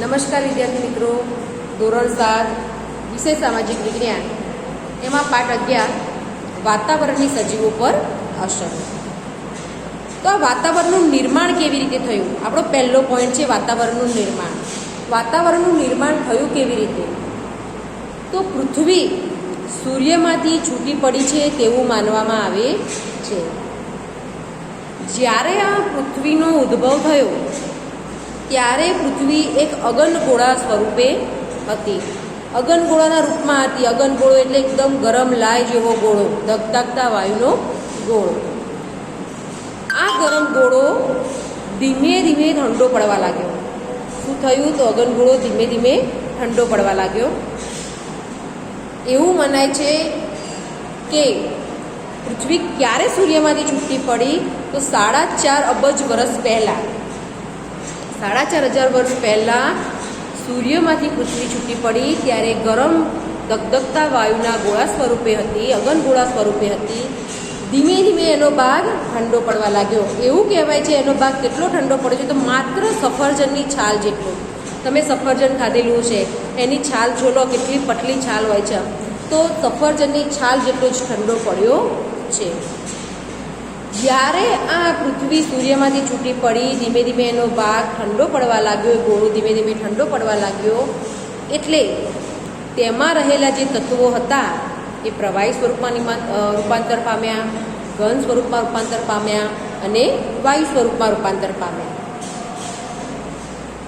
નમસ્કાર વિદ્યાર્થી મિત્રો, ધોરણ 7 વિષય સામાજિક વિજ્ઞાન એમાં પાઠ 11 વાતાવરણની સજીવો પર અસર. તો આ વાતાવરણનું નિર્માણ કેવી રીતે થયું? આપણો પહેલો પોઈન્ટ છે વાતાવરણનું નિર્માણ. વાતાવરણનું નિર્માણ થયું કેવી રીતે? તો પૃથ્વી સૂર્યમાંથી છૂટી પડી છે તેવું માનવામાં આવે છે. જ્યારે આ પૃથ્વીનો ઉદ્ભવ થયો ત્યારે પૃથ્વી એક અગનગોળા સ્વરૂપે હતી. અગનગોળાના રૂપમાં હતી. અગનગોળો એટલે એકદમ ગરમ લાય જેવો ગોળો, ધગધગતા વાયુનો ગોળો. આ ગરમ ગોળો ધીમે ધીમે ઠંડો પડવા લાગ્યો. શું થયું? તો અગનગોળો ધીમે ધીમે ઠંડો પડવા લાગ્યો. એવું મનાય છે કે પૃથ્વી ક્યારે સૂર્યમાંથી છૂટી પડી? તો 4.5 અબજ વર્ષ પહેલાં, 4,500 વર્ષ પહેલાં સૂર્યમાંથી પૃથ્વી છૂટી પડી. ત્યારે ગરમ ધગધગતા વાયુના ગોળા સ્વરૂપે હતી, અગનગોળા સ્વરૂપે હતી. ધીમે ધીમે એનો ભાગ ઠંડો પડવા લાગ્યો. એવું કહેવાય છે એનો ભાગ કેટલો ઠંડો પડ્યો છે? તો માત્ર સફરજનની છાલ જેટલો. તમે સફરજન ખાધેલું છે, એની છાલ છોલો, કેટલી પતલી છાલ હોય છે, તો સફરજનની છાલ જેટલો જ ઠંડો પડ્યો છે. જ્યારે આ પૃથ્વી સૂર્યમાંથી છૂટી પડી, ધીમે ધીમે એનો ભાગ ઠંડો પડવા લાગ્યો, ગોળો ધીમે ધીમે ઠંડો પડવા લાગ્યો, એટલે તેમાં રહેલા જે તત્વો હતા એ પ્રવાહી સ્વરૂપમાં રૂપાંતર પામ્યા, ઘન સ્વરૂપમાં રૂપાંતર પામ્યા અને વાયુ સ્વરૂપમાં રૂપાંતર પામ્યા.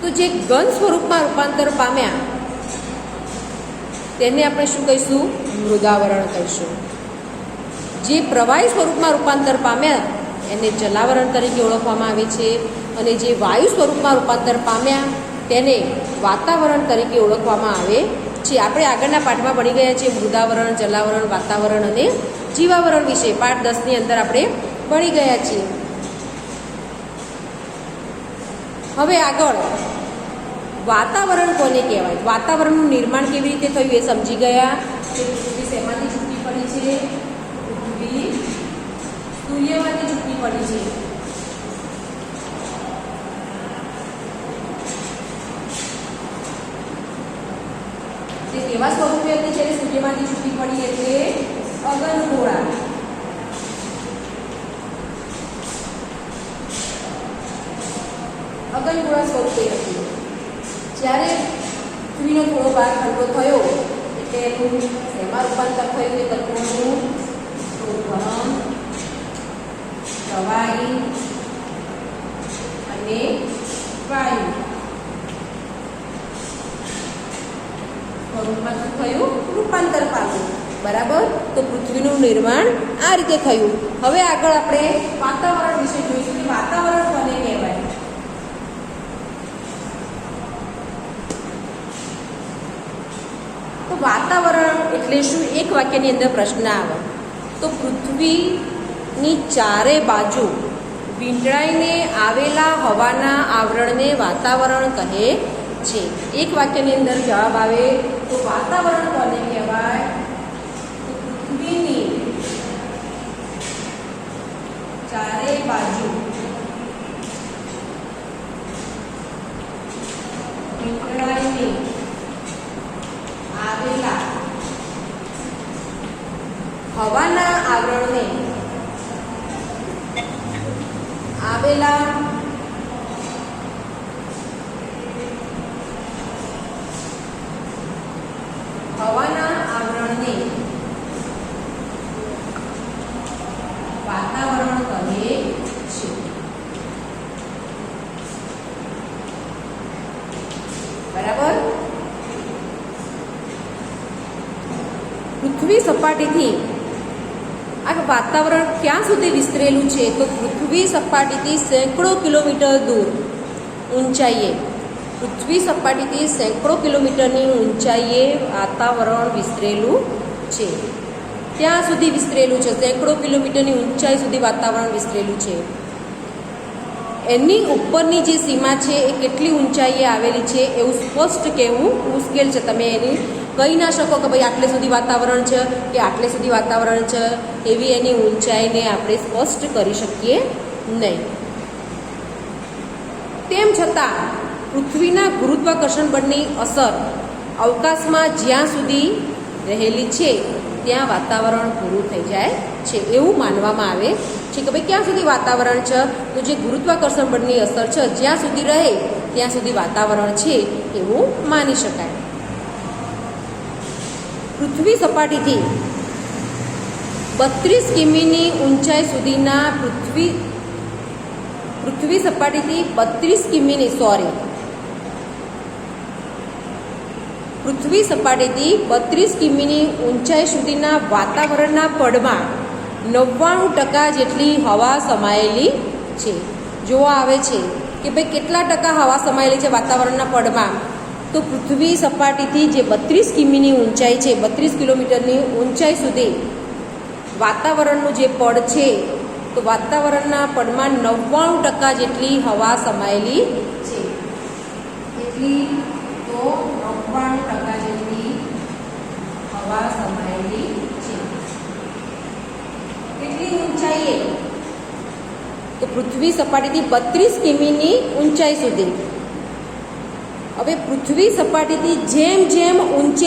તો જે ઘન સ્વરૂપમાં રૂપાંતર પામ્યા તેને આપણે શું કહીશું? મૃદાવરણ કહીશું. જે પ્રવાહી સ્વરૂપમાં રૂપાંતર પામ્યા એને જલાવરણ તરીકે ઓળખવામાં આવે છે, અને જે વાયુ સ્વરૂપમાં રૂપાંતર પામ્યા તેને વાતાવરણ તરીકે ઓળખવામાં આવે છે. આપણે આગળના પાઠમાં ભણી ગયા છીએ મૃદાવરણ, જલાવરણ, વાતાવરણ અને જીવાવરણ વિશે. પાઠ 10ની અંદર આપણે ભણી ગયા છીએ. હવે આગળ વાતાવરણ કોને કહેવાય? વાતાવરણનું નિર્માણ કેવી રીતે થયું એ સમજી ગયા કે પૃથ્વી શેમાંથી છૂટી પડી છે? પૃથ્વી સૂર્યમાંથી છૂટી પડી છે. તે કેવા સ્વરૂપે હતી જ્યારે સૂર્યમાંથી છૂટી પડી? એટલે અગનગોળા. અગનગોળા સ્વરૂપે હતી. જ્યારે પૃથ્વીનો થોડો ભાગ ઠંડો થયો એટલે એનું શેમાં રૂપાંતર થયું? કે તત્વોનું ઘન, પ્રવાહી અને વાયુ સ્વરૂપમાં શું થયું? રૂપાંતર પામ્યું. બરાબર. તો પૃથ્વીનું નિર્માણ આ રીતે થયું. હવે આગળ આપણે વાતાવરણ વિશે જોઈશું કે વાતાવરણ કોને કહેવાય? તો વાતાવરણ એટલે શું? એક વાક્યની અંદર પ્રશ્ન આવે તો પૃથ્વીની ચારે બાજુ વીંટળાઈને આવેલા હવાના આવરણને વાતાવરણ કહે છે. એક વાક્યની અંદર જવાબ આવે તો વાતાવરણ કોને કહેવાય? તો પૃથ્વીની ચારે બાજુ વીંટળાઈને આવેલા હવાના આવરણને વાતાવરણ કહે છે. બરાબર. પૃથ્વી સપાટીથી આ વાતાવરણ ક્યાં સુધી વિસ્તરેલું છે? તો પૃથ્વી સપાટીથી સેંકડો કિલોમીટર દૂર ઊંચાઈએ, પૃથ્વી સપાટીથી સેંકડો કિલોમીટરની ઊંચાઈએ વાતાવરણ વિસ્તરેલું છે. ત્યાં સુધી વિસ્તરેલું છે. સેંકડો કિલોમીટરની ઊંચાઈ સુધી વાતાવરણ વિસ્તરેલું છે. એની ઉપરની જે સીમા છે એ કેટલી ઊંચાઈએ આવેલી છે એવું સ્પષ્ટ કહેવું મુશ્કેલ છે. તમે એની કહી ના શકો કે ભાઈ આટલે સુધી વાતાવરણ છે કે આટલે સુધી વાતાવરણ છે, એવી એની ઊંચાઈને આપણે સ્પષ્ટ કરી શકીએ નહીં. તેમ છતાં પૃથ્વીના ગુરુત્વાકર્ષણ બળની અસર અવકાશમાં જ્યાં સુધી રહેલી છે ત્યાં વાતાવરણ પૂરું થઈ જાય છે એવું માનવામાં આવે છે કે ભાઈ ક્યાં સુધી વાતાવરણ છે, તો જે ગુરુત્વાકર્ષણ બળની અસર છે જ્યાં સુધી રહે ત્યાં સુધી વાતાવરણ છે એવું માની શકાય. પૃથ્વી સપાટીથી 32 કિમીની ઊંચાઈ સુધીના પૃથ્વી સપાટીથી 32 કિમીની પૃથ્વી સપાટીથી 32 કિમીની ઊંચાઈ સુધીના વાતાવરણના પડમાં 99% જેટલી હવા સમાયેલી છે. જોવા આવે છે કે ભાઈ કેટલા ટકા હવા સમાયેલી છે વાતાવરણના પડમાં, તો પૃથ્વી સપાટીથી જે 32 કિમીની ઊંચાઈ છે, 32 કિલોમીટરની ઊંચાઈ સુધી વાતાવરણનું જે પડ છે, તો વાતાવરણના પડમાં 99% જેટલી હવા સમાયેલી છે. કેટલી? તો 99% જેટલી હવા સમાયેલી છે. કેટલી ઊંચાઈએ? તો પૃથ્વી સપાટીથી 32 કિમીની ઊંચાઈ સુધી. હવે પૃથ્વી સપાટીથી જેમ જેમ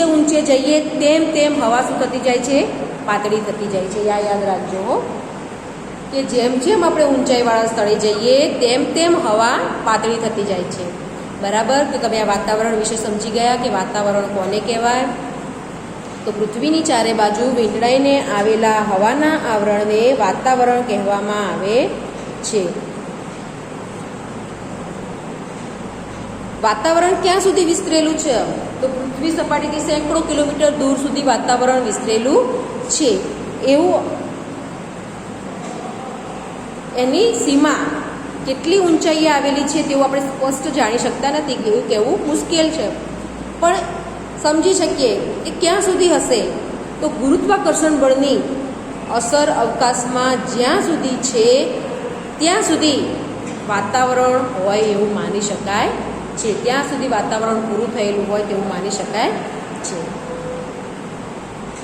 ઊંચે જઈએ તેમ તેમ હવા શું થતી જાય છે? પાતળી થતી જાય છે. યાદ રાખજો કે જેમ જેમ આપણે ઊંચાઈવાળા સ્થળે જઈએ તેમ તેમ હવા પાતળી થતી જાય છે. બરાબર? તો તમે આ વાતાવરણ વિશે સમજી ગયા કે વાતાવરણ કોને કહેવાય? તો પૃથ્વીની ચારે બાજુ વીંટળાઈને આવેલા હવાના આવરણને વાતાવરણ કહેવામાં આવે છે. વાતાવરણ ક્યાં સુધી વિસ્તરેલું છે? તો પૃથ્વી સપાટીથી સેંકડો કિલોમીટર દૂર સુધી વાતાવરણ વિસ્તરેલું છે. એવું એની સીમા કેટલી ઊંચાઈએ આવેલી છે તેવું આપણે સ્પષ્ટ જાણી શકતા નથી, એવું કહેવું મુશ્કેલ છે, પણ સમજી શકીએ કે ક્યાં સુધી હશે. તો ગુરુત્વાકર્ષણ બળની અસર અવકાશમાં જ્યાં સુધી છે ત્યાં સુધી વાતાવરણ હોય એવું માની શકાય છે. ત્યાં સુધી વાતાવરણ પૂરું થયેલું હોય તેવું માની શકાય છે.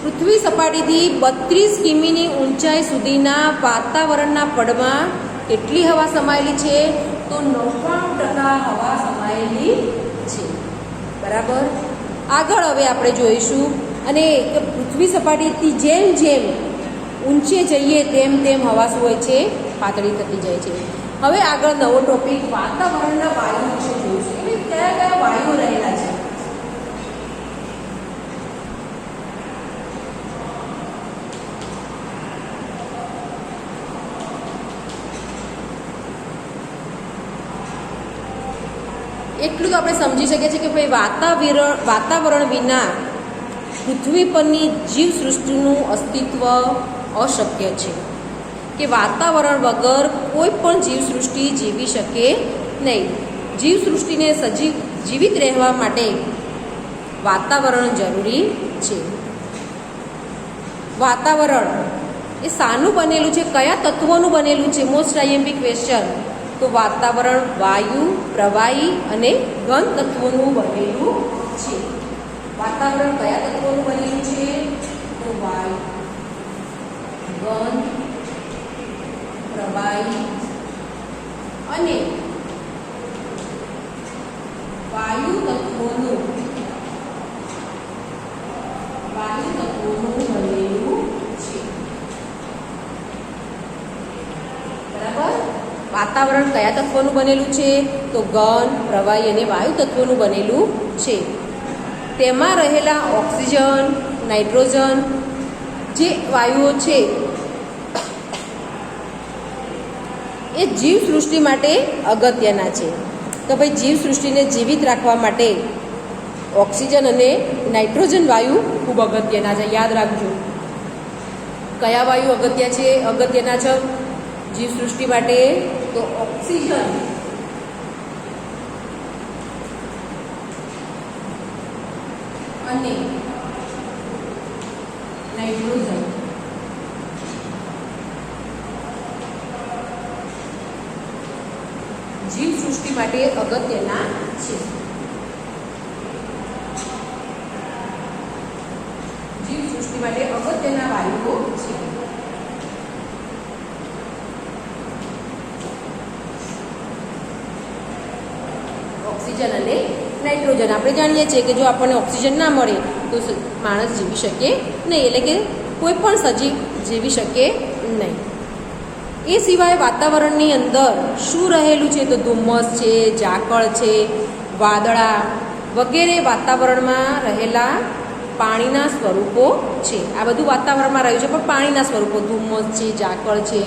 પૃથ્વી સપાટીથી 32 કિમીની ઊંચાઈ સુધીના વાતાવરણના પડમાં કેટલી હવા સમાયેલી છે? તો 99% હવા સમાયેલી છે. બરાબર? આગળ હવે આપણે જોઈશું અને પૃથ્વી સપાટીથી જેમ જેમ ઊંચે જઈએ તેમ તેમ હવા શું હોય છે? પાતળી થતી જાય છે. હવે આગળ નવો ટોપિક વાતાવરણના વાયુ વિશે જોઈશું કે કયા કયા વાયુઓ રહેલા છે. એટલું તો આપણે સમજી શકીએ છીએ કે ભાઈ વાતાવરણ વિના પૃથ્વી પરની જીવસૃષ્ટિનું અસ્તિત્વ અશક્ય છે, કે વાતાવરણ વગર કોઈ પણ જીવસૃષ્ટિ જીવી શકે નહીં. જીવસૃષ્ટિને જીવિત રહેવા માટે વાતાવરણ જરૂરી છે. વાતાવરણ એ શાનું બનેલું છે? કયા તત્વોનું બનેલું છે? Most IMP question. તો વાતાવરણ વાયુ, પ્રવાહી અને ઘન તત્વોનું બનેલું છે. વાતાવરણ કયા તત્વોનું બનેલું છે? તો વાયુ, ઘન, પ્રવાહી અને વાયુ તત્વોનું બનેલું છે. બરાબર? વાતાવરણ કયા તત્વોનું બનેલું છે? તો ઘન, પ્રવાહી અને વાયુ તત્વોનું બનેલું છે. તેમાં રહેલા ઓક્સિજન, નાઇટ્રોજન જે વાયુઓ છે એ જીવસૃષ્ટિ માટે અગત્યના છે. તો ભાઈ જીવસૃષ્ટિને જીવિત રાખવા માટે ઓક્સિજન અને નાઇટ્રોજન વાયુ ખૂબ અગત્યના છે. યાદ રાખજો. કયા વાયુ અગત્યના છે જીવસૃષ્ટિ માટે? તો ઓક્સિજન અને નાઇટ્રોજન. જીવસૃષ્ટિ માટે અગત્યના છે. જીવસૃષ્ટિ માટે અગત્યના વાયુઓ છે. ઓક્સિજન અને નાઇટ્રોજન. આપણે જાણીએ છીએ કે જો આપણને ઓક્સિજન ના મળે તો માણસ જીવી શકે નહીં, એટલે કે કોઈ પણ સજીવ જીવી શકે નહીં. એ સિવાય વાતાવરણની અંદર શું રહેલું છે? તો ધુમ્મસ છે, ઝાકળ છે, વાદળા વગેરે વાતાવરણમાં રહેલા પાણીના સ્વરૂપો છે. આ બધું વાતાવરણમાં રહ્યું છે, પણ પાણીના સ્વરૂપો ધુમ્મસ છે, ઝાકળ છે,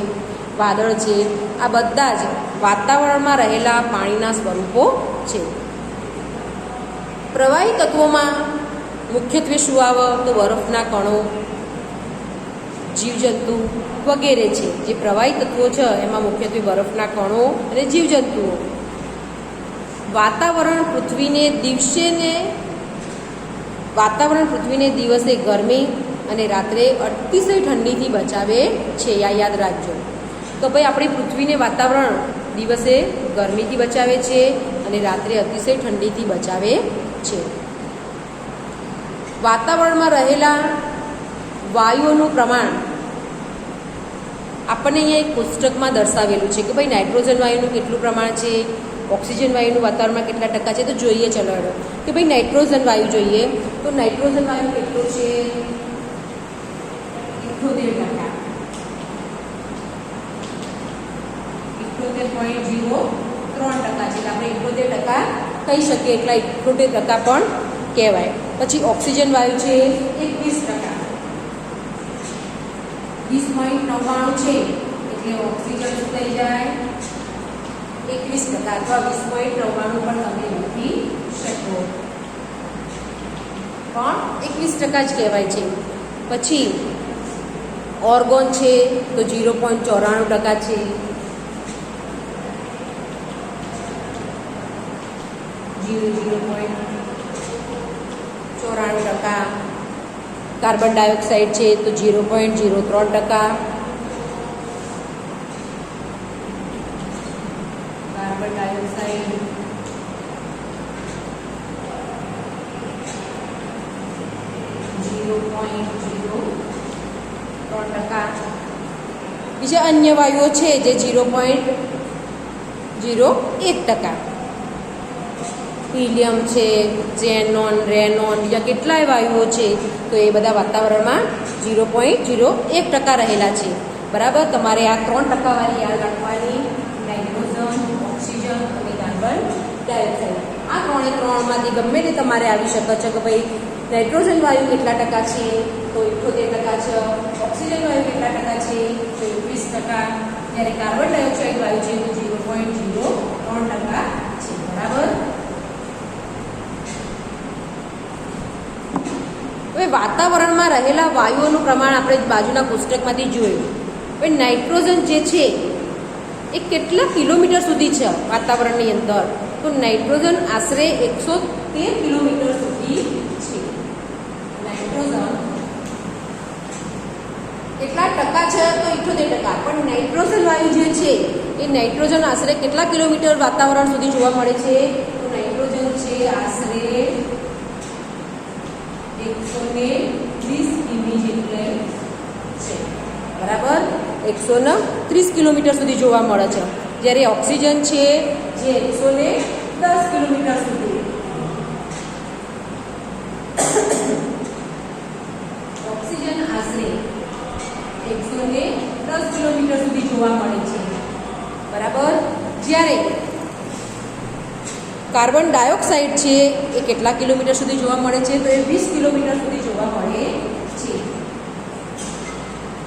વાદળ છે, આ બધા જ વાતાવરણમાં રહેલા પાણીના સ્વરૂપો છે. પ્રવાહી તત્વોમાં મુખ્યત્વે શું આવે? તો બરફના કણો, જીવજંતુ વગેરે છે. જે પ્રવાહી તત્વો છે એમાં મુખ્યત્વે બરફના કણો અને જીવજંતુઓ. વાતાવરણ પૃથ્વીને દિવસે ગરમી અને રાત્રે અતિશય ઠંડીથી બચાવે છે. યાદ રાખજો. તો ભાઈ આપણી પૃથ્વીને વાતાવરણ દિવસે ગરમીથી બચાવે છે અને રાત્રે અતિશય ઠંડીથી બચાવે છે. વાતાવરણમાં રહેલા વાયુઓનું પ્રમાણ આપણને અહીંયા એક પુસ્તકમાં દર્શાવેલું છે કે ભાઈ નાઇટ્રોજન વાયુનું કેટલું પ્રમાણ છે, ઓક્સિજન વાયુનું વાતાવરણમાં કેટલા ટકા છે. તો જોઈએ ચલો કે ભાઈ નાઇટ્રોજન વાયુ જોઈએ. તો નાઇટ્રોજન વાયુ કેટલું છે? 78%. 78.03% છે. આપણે 78% કહી શકીએ, એટલા 78% પણ કહેવાય. પછી ઓક્સિજન વાયુ છે 21%. 20.99 છે એટલે ઓક્સિજન શું થઈ જાય? 21% અથવા 20.99 પણ તમે લખી શકો, પણ 21% જ કહેવાય છે. પછી ઓર્ગોન છે તો 0.94% છે. 0.94%. કાર્બન ડાયોક્સાઇડ છે તો 0.03%. Carbon dioxide 0.03%. બીજા અન્ય વાયુઓ છે જે 0.01%. હિલિયમ છે, ઝેનોન, રેનોન, બીજા કેટલાય વાયુઓ છે તો એ બધા વાતાવરણમાં 0.01% રહેલા છે. બરાબર. તમારે આ 3% વાળી યાદ રાખવાની: નાઇટ્રોજન, ઓક્સિજન અને કાર્બન ડાયોક્સાઇડ. આ 3માંથી ગમે તે તમારે આવી શકે છે કે ભાઈ નાઇટ્રોજન વાયુ કેટલા ટકા છે? તો 78% છે. ઓક્સિજન વાયુ કેટલા ટકા છે? તો 21%. જ્યારે કાર્બન ડાયોક્સાઇડ વાયુ છે તો 0.03% છે. બરાબર. હવે વાતાવરણમાં રહેલા વાયુઓનું પ્રમાણ આપણે બાજુના પુસ્તકમાંથી જોયું. હવે નાઇટ્રોજન જે છે એ કેટલા કિલોમીટર સુધી છે વાતાવરણની અંદર? તો નાઇટ્રોજન આશરે 113 કિલોમીટર સુધી છે. નાઇટ્રોજન કેટલા ટકા છે? તો 78%. પણ નાઇટ્રોજન વાયુ જે છે એ નાઇટ્રોજન આશરે કેટલા કિલોમીટર વાતાવરણ સુધી જોવા મળે છે? તો નાઇટ્રોજન છે આશરે 130 કિમી જેટલે છે. બરાબર. 130 કિલોમીટર સુધી જોવા મળે છે. જ્યારે ઓક્સિજન છે જે 110 કિલોમીટર સુધી. ઓક્સિજન આશરે 110 કિલોમીટર સુધી જોવા મળે છે. બરાબર. જ્યારે કાર્બન ડાયોક્સાઇડ છે એ કેટલા કિલોમીટર સુધી જોવા મળે છે? તો એ 20 કિલોમીટર સુધી જોવા મળે છે.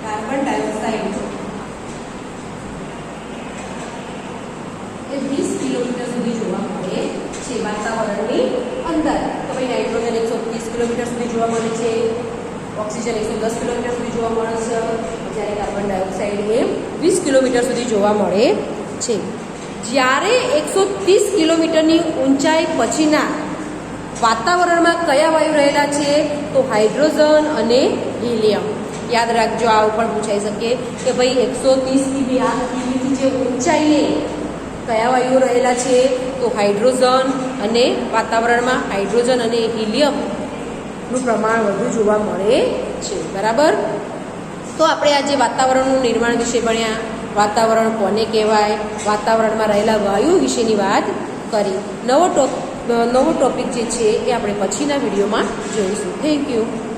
કાર્બન ડાયોક્સાઇડ એ 20 કિલોમીટર સુધી જોવા મળે છે વાતાવરણની અંદર. તો ભાઈ નાઇટ્રોજન 130 કિલોમીટર સુધી જોવા મળે છે, ઓક્સિજન 110 કિલોમીટર સુધી જોવા મળે છે, જ્યારે કાર્બન ડાયોક્સાઇડ એ 20 કિલોમીટર સુધી જોવા મળે છે. જ્યારે 130 કિલોમીટરની ઊંચાઈ પછીના વાતાવરણમાં કયા વાયુ રહેલા છે? તો હાઇડ્રોજન અને હિલિયમ. યાદ રાખજો, આ પણ પૂછાઈ શકે કે ભાઈ 130 કિમીથી જે ઊંચાઈએ કયા વાયુઓ રહેલા છે? તો હાઇડ્રોજન, અને વાતાવરણમાં હાઇડ્રોજન અને હિલિયમનું પ્રમાણ વધુ જોવા મળે છે. બરાબર. તો આપણે આજે વાતાવરણનું નિર્માણ વિશે ભણ્યા. વાતાવરણ કોને કહેવાય? વાતાવરણમાં રહેલા વાયુ વિશેની વાત કરી. નવો નવો ટોપિક જે છે એ આપણે પછીના વિડીયોમાં જોઈશું. Thank you.